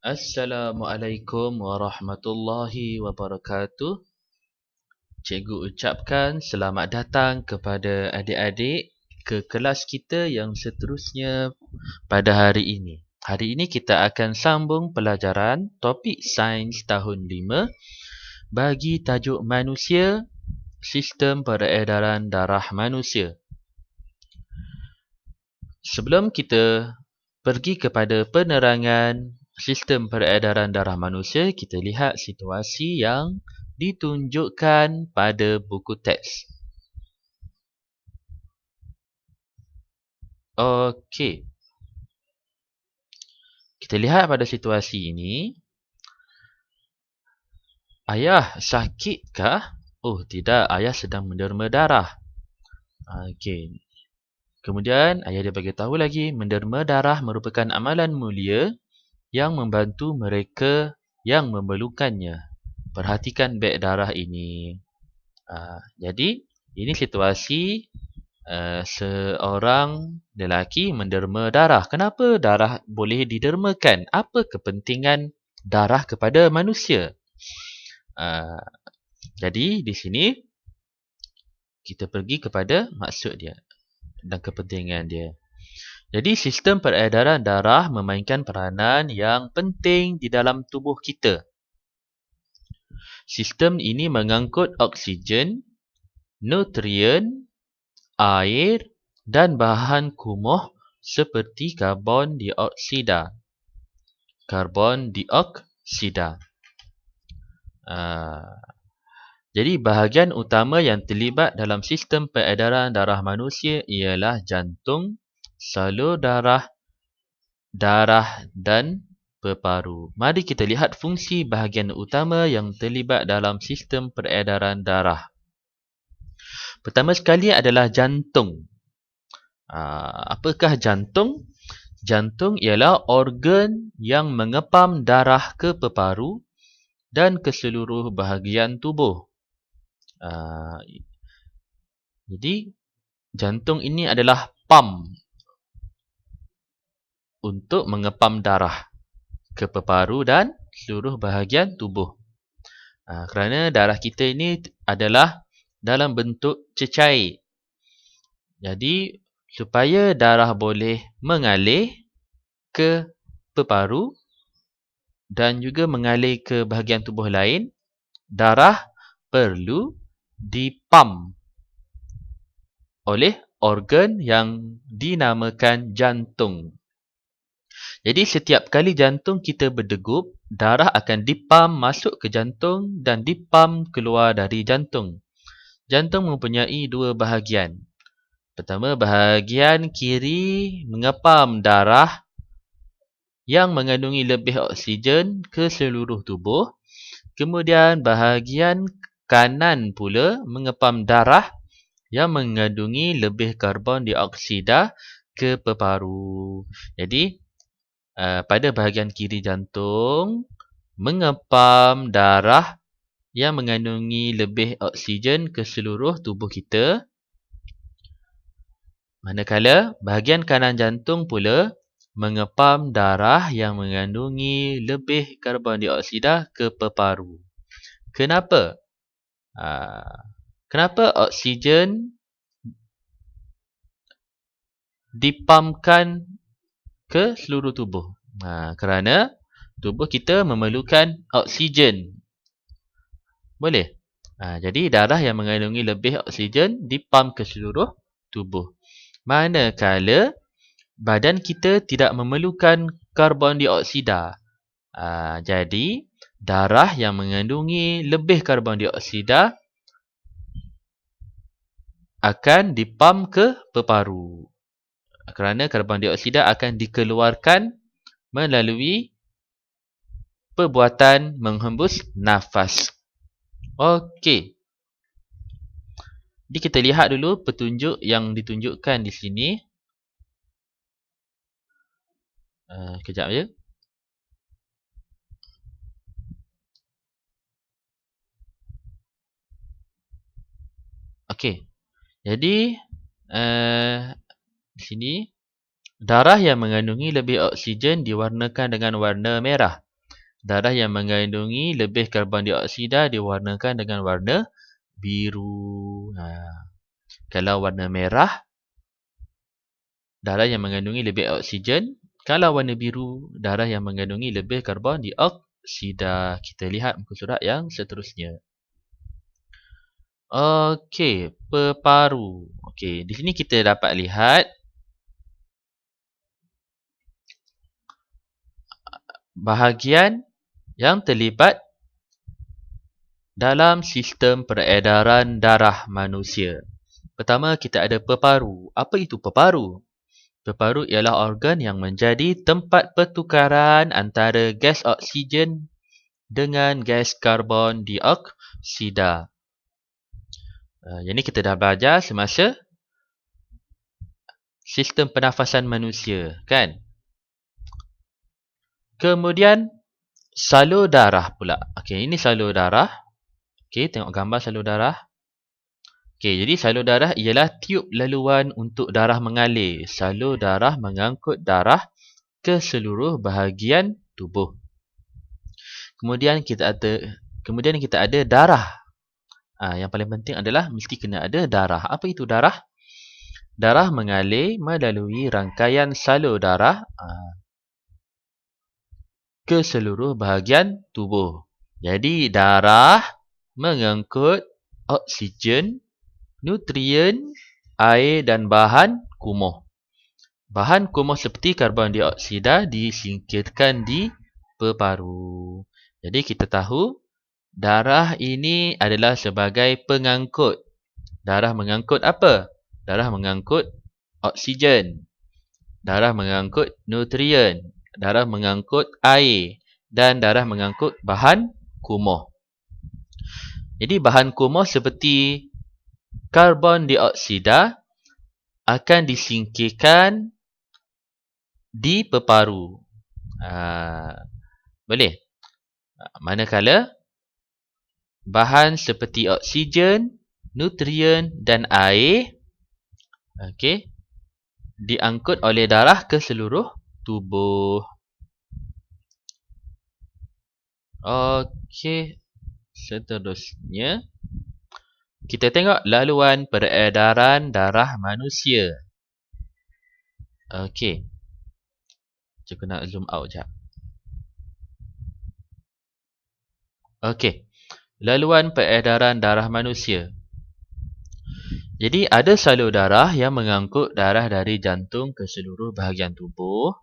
Assalamualaikum warahmatullahi wabarakatuh. Cikgu ucapkan selamat datang kepada adik-adik ke kelas kita yang seterusnya pada hari ini. Hari ini kita akan sambung pelajaran topik sains tahun 5 bagi tajuk manusia, sistem peredaran darah manusia. Sebelum kita pergi kepada penerangan sistem peredaran darah manusia, kita lihat situasi yang ditunjukkan pada buku teks. Okey. Kita lihat pada situasi ini. Ayah sakitkah? Oh tidak, ayah sedang menderma darah. Okey. Kemudian ayah dia bagi tahu lagi, menderma darah merupakan amalan mulia yang membantu mereka yang memerlukannya. Perhatikan beg darah ini. Jadi, ini situasi seorang lelaki menderma darah. Kenapa darah boleh didermakan? Apa kepentingan darah kepada manusia? Jadi, di sini kita pergi kepada maksud dia dan kepentingan dia. Jadi, sistem peredaran darah memainkan peranan yang penting di dalam tubuh kita. Sistem ini mengangkut oksigen, nutrien, air dan bahan kumuh seperti karbon dioksida. Jadi bahagian utama yang terlibat dalam sistem peredaran darah manusia ialah jantung, salur darah, dan peparu. Mari kita lihat fungsi bahagian utama yang terlibat dalam sistem peredaran darah. Pertama sekali adalah jantung. Apakah jantung? Jantung ialah organ yang mengepam darah ke peparu dan ke seluruh bahagian tubuh. Jadi, jantung ini adalah pam untuk mengepam darah ke peparu dan seluruh bahagian tubuh. Kerana darah kita ini adalah dalam bentuk cecair. Jadi, supaya darah boleh mengalir ke peparu dan juga mengalir ke bahagian tubuh lain, darah perlu dipam oleh organ yang dinamakan jantung. Jadi setiap kali jantung kita berdegup, darah akan dipam masuk ke jantung dan dipam keluar dari jantung. Jantung mempunyai dua bahagian. Pertama, bahagian kiri mengepam darah yang mengandungi lebih oksigen ke seluruh tubuh. Kemudian bahagian kanan pula mengepam darah yang mengandungi lebih karbon dioksida ke peparu. Jadi, pada bahagian kiri jantung mengepam darah yang mengandungi lebih oksigen ke seluruh tubuh kita. Manakala bahagian kanan jantung pula mengepam darah yang mengandungi lebih karbon dioksida ke peparu. Kenapa? Kenapa oksigen dipamkan ke seluruh tubuh? Kerana tubuh kita memerlukan oksigen. Boleh? Jadi darah yang mengandungi lebih oksigen dipam ke seluruh tubuh. Manakala badan kita tidak memerlukan karbon dioksida. Jadi darah yang mengandungi lebih karbon dioksida akan dipam ke peparu. Kerana karbon dioksida akan dikeluarkan melalui perbuatan menghembus nafas. Okey. Jadi kita lihat dulu petunjuk yang ditunjukkan di sini. Kejap ya. Okey. Jadi di sini darah yang mengandungi lebih oksigen diwarnakan dengan warna merah. Darah yang mengandungi lebih karbon dioksida diwarnakan dengan warna biru. Kalau warna merah, darah yang mengandungi lebih oksigen. Kalau warna biru, darah yang mengandungi lebih karbon dioksida. Kita lihat muka surat yang seterusnya. Okey, peparu. Okey, di sini kita dapat lihat bahagian yang terlibat dalam sistem peredaran darah manusia. Pertama, kita ada peparu. Apa itu peparu? Peparu ialah organ yang menjadi tempat pertukaran antara gas oksigen dengan gas karbon dioksida. Yang ini kita dah belajar semasa sistem pernafasan manusia, kan? Kemudian salur darah pula. Okey, ini salur darah. Okey, tengok gambar salur darah. Okey, jadi salur darah ialah tiub laluan untuk darah mengalir. Salur darah mengangkut darah ke seluruh bahagian tubuh. Kemudian kita ada darah. Yang paling penting adalah mesti kena ada darah. Apa itu darah? Darah mengalir melalui rangkaian salur darah ke seluruh bahagian tubuh. Jadi darah mengangkut oksigen, nutrien, air dan bahan kumuh. Bahan kumuh seperti karbon dioksida disingkirkan di peparu. Jadi kita tahu darah ini adalah sebagai pengangkut. Darah mengangkut apa? Darah mengangkut oksigen. Darah mengangkut nutrien. Darah mengangkut air. Dan darah mengangkut bahan kumuh. Jadi bahan kumuh seperti karbon dioksida akan disingkirkan di peparu. Boleh? Manakala bahan seperti oksigen, nutrien dan air diangkut oleh darah ke seluruh tubuh. Okey, seterusnya kita tengok laluan peredaran darah manusia. Okey, cikgu nak zoom out sekejap. Okey, laluan peredaran darah manusia. Jadi ada salur darah yang mengangkut darah dari jantung ke seluruh bahagian tubuh.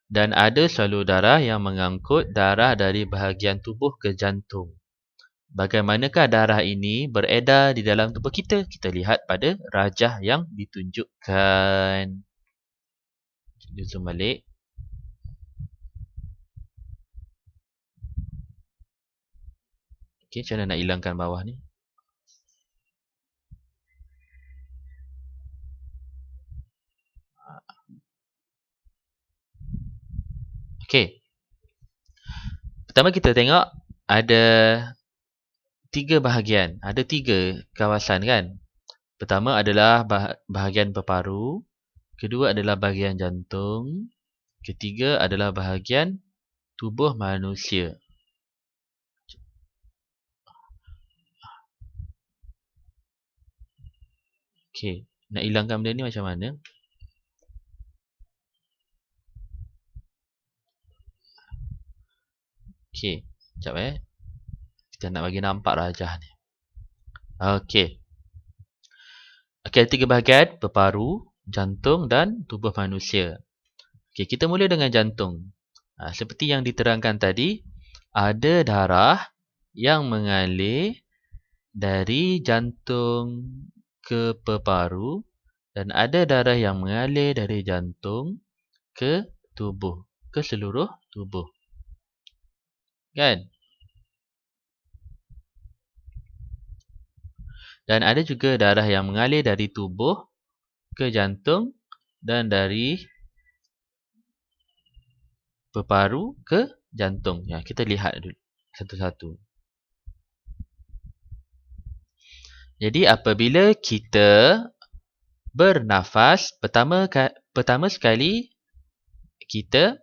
Dan ada salur darah yang mengangkut darah dari bahagian tubuh ke jantung. Bagaimanakah darah ini beredar di dalam tubuh kita? Kita lihat pada rajah yang ditunjukkan. Kita zoom balik. Okey, macam mana nak hilangkan bawah ni? Okey. Pertama kita tengok ada 3 bahagian. Ada 3 kawasan kan? Pertama adalah bahagian peparu. Kedua adalah bahagian jantung. Ketiga adalah bahagian tubuh manusia. Okey. Nak hilangkan benda ni macam mana? Okey, sekejap kita nak bagi nampak rajah ni. Okey. Okey, ada 3 bahagian, peparu, jantung dan tubuh manusia. Okey, kita mula dengan jantung. Seperti yang diterangkan tadi, ada darah yang mengalir dari jantung ke peparu dan ada darah yang mengalir dari jantung ke tubuh, ke seluruh tubuh. Kan? Dan ada juga darah yang mengalir dari tubuh ke jantung dan dari peparu ke jantung. Ya, kita lihat dulu satu-satu. Jadi apabila kita bernafas, pertama sekali kita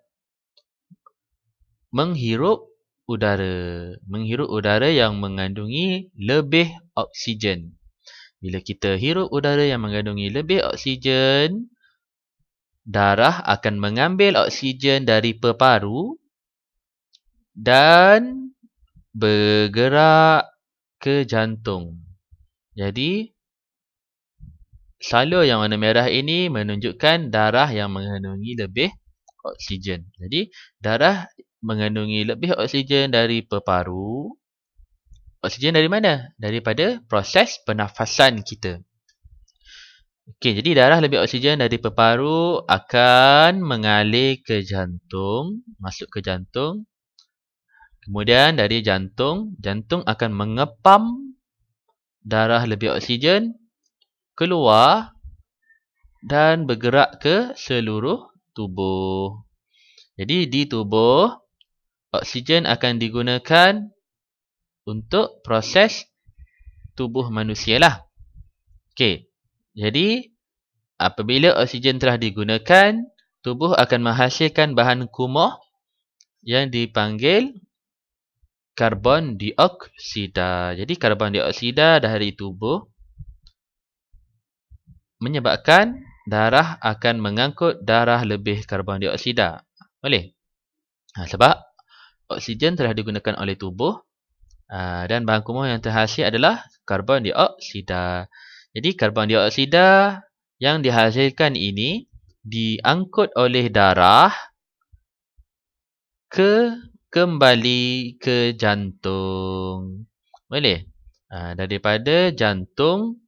menghirup udara. Menghirup udara yang mengandungi lebih oksigen. Bila kita hirup udara yang mengandungi lebih oksigen, darah akan mengambil oksigen dari peparu dan bergerak ke jantung. Jadi, salur yang warna merah ini menunjukkan darah yang mengandungi lebih oksigen. Jadi, darah mengandungi lebih oksigen dari peparu. Oksigen dari mana? Daripada proses pernafasan kita. Okey, jadi darah lebih oksigen dari peparu akan mengalir ke jantung, masuk ke jantung. Kemudian dari jantung, jantung akan mengepam darah lebih oksigen keluar dan bergerak ke seluruh tubuh. Jadi di tubuh, oksigen akan digunakan untuk proses tubuh manusia lah. Okey, jadi apabila oksigen telah digunakan, tubuh akan menghasilkan bahan kumuh yang dipanggil karbon dioksida. Jadi karbon dioksida dari tubuh menyebabkan darah akan mengangkut darah lebih karbon dioksida. Boleh? Sebab oksigen telah digunakan oleh tubuh dan bahan kumuh yang terhasil adalah karbon dioksida. Jadi karbon dioksida yang dihasilkan ini diangkut oleh darah kembali ke jantung. Boleh? Daripada jantung,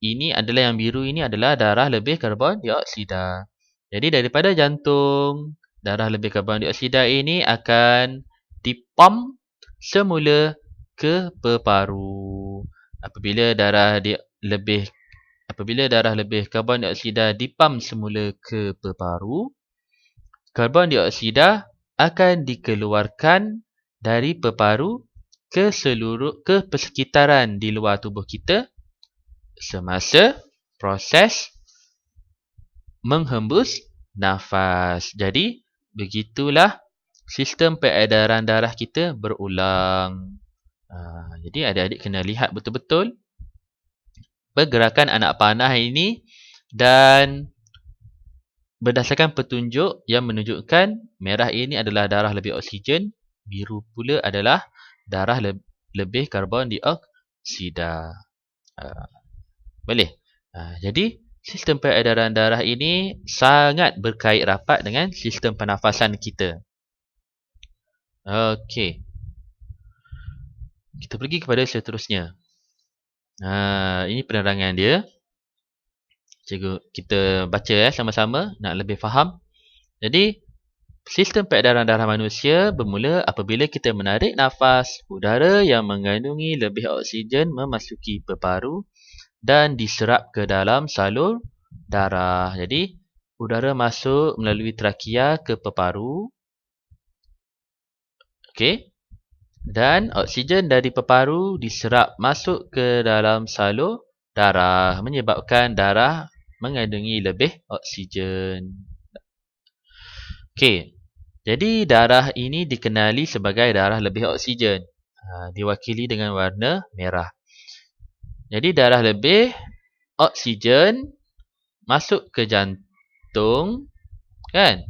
ini adalah yang biru ini adalah darah lebih karbon dioksida. Jadi daripada jantung, darah lebih karbon dioksida ini akan dipam semula ke peparu. Apabila darah lebih karbon dioksida dipam semula ke peparu, karbon dioksida akan dikeluarkan dari peparu ke persekitaran di luar tubuh kita semasa proses menghembus nafas. Jadi begitulah sistem peredaran darah kita berulang. Jadi adik-adik kena lihat betul-betul pergerakan anak panah ini dan berdasarkan petunjuk yang menunjukkan merah ini adalah darah lebih oksigen, biru pula adalah darah lebih karbon dioksida. Boleh? Jadi sistem peredaran darah ini sangat berkait rapat dengan sistem pernafasan kita. Okey. Kita pergi kepada seterusnya. Ini penerangan dia. Cikgu, kita baca sama-sama nak lebih faham. Jadi, sistem peredaran darah manusia bermula apabila kita menarik nafas, udara yang mengandungi lebih oksigen memasuki peparu dan diserap ke dalam salur darah. Jadi, udara masuk melalui trakea ke peparu. Okey. Dan oksigen dari peparu diserap masuk ke dalam salur darah menyebabkan darah mengandungi lebih oksigen. Okey. Jadi darah ini dikenali sebagai darah lebih oksigen. Diwakili dengan warna merah. Jadi darah lebih oksigen masuk ke jantung, kan?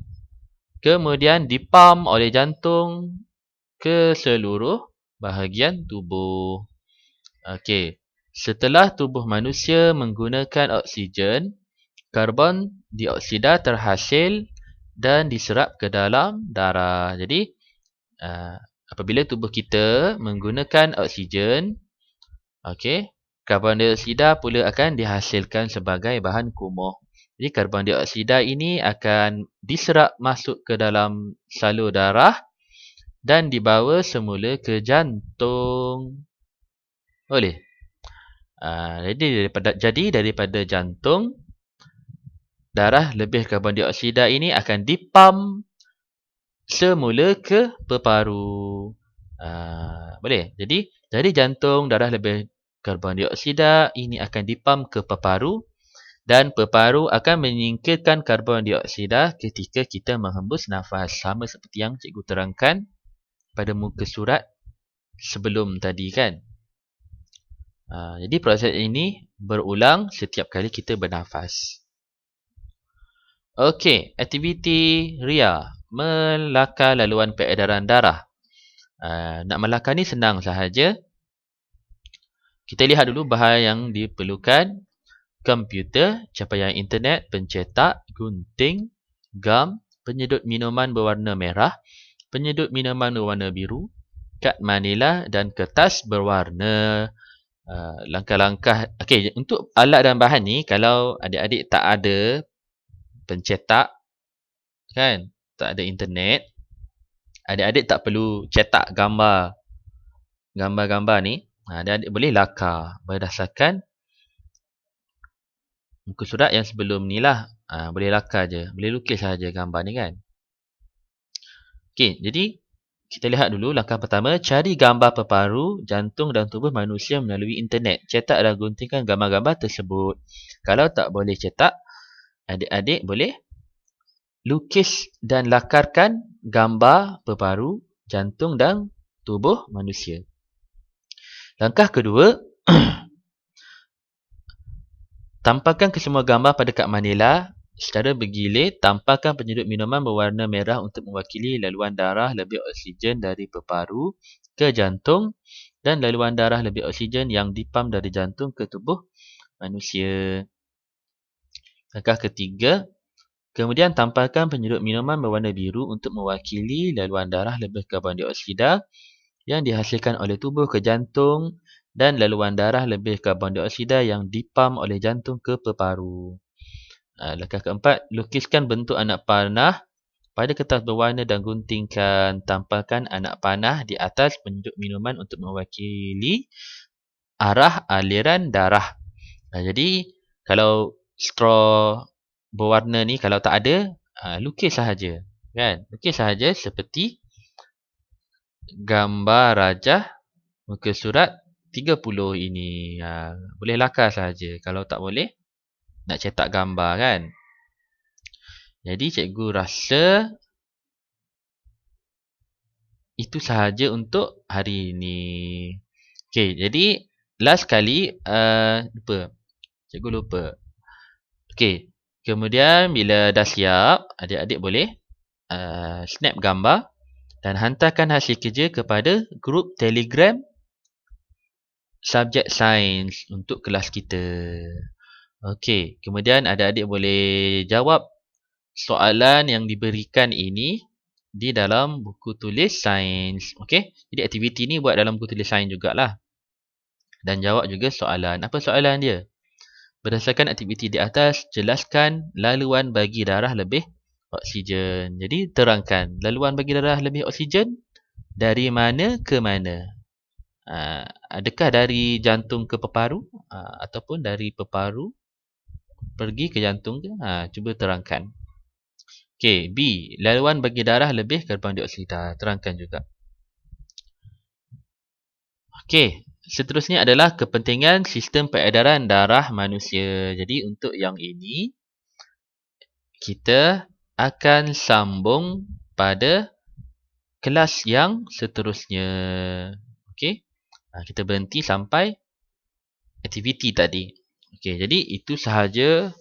Kemudian dipam oleh jantung ke seluruh bahagian tubuh. Okey. Setelah tubuh manusia menggunakan oksigen, karbon dioksida terhasil dan diserap ke dalam darah. Jadi, apabila tubuh kita menggunakan oksigen, okey, karbon dioksida pula akan dihasilkan sebagai bahan kumuh. Jadi, karbon dioksida ini akan diserap masuk ke dalam salur darah dan dibawa semula ke jantung. Boleh? Jadi daripada jantung, darah lebih karbon dioksida ini akan dipam semula ke peparu. Boleh? Jadi dari jantung, darah lebih karbon dioksida ini akan dipam ke peparu Dan peparu akan menyingkirkan karbon dioksida ketika kita menghembus nafas. Sama seperti yang cikgu terangkan pada muka surat sebelum tadi kan. Jadi proses ini berulang setiap kali kita bernafas. Okey, aktiviti RIA. Melakar laluan peredaran darah. Nak melakar ni senang sahaja. Kita lihat dulu bahan yang diperlukan. Komputer, capaian internet, pencetak, gunting, gam, penyedut minuman berwarna merah, penyedut minuman berwarna biru, kad manila dan kertas berwarna. Langkah-langkah. Okey, untuk alat dan bahan ni, kalau adik-adik tak ada pencetak, kan, tak ada internet, adik-adik tak perlu cetak gambar-gambar ni. Adik-adik boleh lakar berdasarkan muka surat yang sebelum ni lah. Boleh lakar je. Boleh lukis sahaja gambar ni kan. Okey, jadi kita lihat dulu langkah pertama. Cari gambar peparu, jantung dan tubuh manusia melalui internet. Cetak dan guntingkan gambar-gambar tersebut. Kalau tak boleh cetak, adik-adik boleh lukis dan lakarkan gambar peparu, jantung dan tubuh manusia. Langkah kedua, tampalkan kesemua gambar pada kad manila secara bergilir. Tampalkan penyedut minuman berwarna merah untuk mewakili laluan darah lebih oksigen dari peparu ke jantung dan laluan darah lebih oksigen yang dipam dari jantung ke tubuh manusia. Langkah ketiga, kemudian tampalkan penyedut minuman berwarna biru untuk mewakili laluan darah lebih karbon dioksida yang dihasilkan oleh tubuh ke jantung dan laluan darah lebih karbon dioksida yang dipam oleh jantung ke peparu. Langkah keempat, lukiskan bentuk anak panah pada kertas berwarna dan guntingkan. Tampalkan anak panah di atas penyedut minuman untuk mewakili arah aliran darah. Jadi, kalau straw berwarna ni kalau tak ada, lukis sahaja. Kan? Lukis sahaja seperti gambar rajah muka surat 30 ini. Boleh lakar sahaja. Kalau tak boleh, nak cetak gambar kan. Jadi cikgu rasa itu sahaja untuk hari ini. Okey, jadi last kali lupa. Cikgu lupa. Okey, kemudian bila dah siap, adik-adik boleh snap gambar dan hantarkan hasil kerja kepada grup Telegram subjek sains untuk kelas kita. Okey, kemudian adik-adik boleh jawab soalan yang diberikan ini di dalam buku tulis sains. Okey, jadi aktiviti ni buat dalam buku tulis sains jugalah. Dan jawab juga soalan. Apa soalan dia? Berdasarkan aktiviti di atas, jelaskan laluan bagi darah lebih oksigen. Jadi terangkan laluan bagi darah lebih oksigen dari mana ke mana? Adakah dari jantung ke peparu ataupun dari peparu pergi ke jantung ke? Cuba terangkan. Okey, B. Laluan bagi darah lebih karbon dioksida. Terangkan juga. Okey, seterusnya adalah kepentingan sistem peredaran darah manusia. Jadi untuk yang ini, kita akan sambung pada kelas yang seterusnya. Okey, kita berhenti sampai aktiviti tadi. Okey, jadi itu sahaja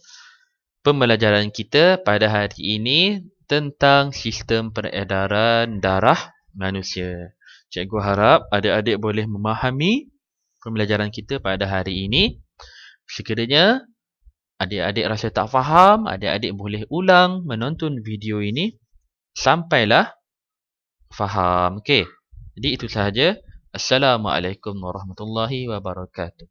pembelajaran kita pada hari ini tentang sistem peredaran darah manusia. Cikgu harap adik-adik boleh memahami pembelajaran kita pada hari ini. Sekiranya adik-adik rasa tak faham, adik-adik boleh ulang menonton video ini sampailah faham. Okey, jadi itu sahaja. Assalamualaikum warahmatullahi wabarakatuh.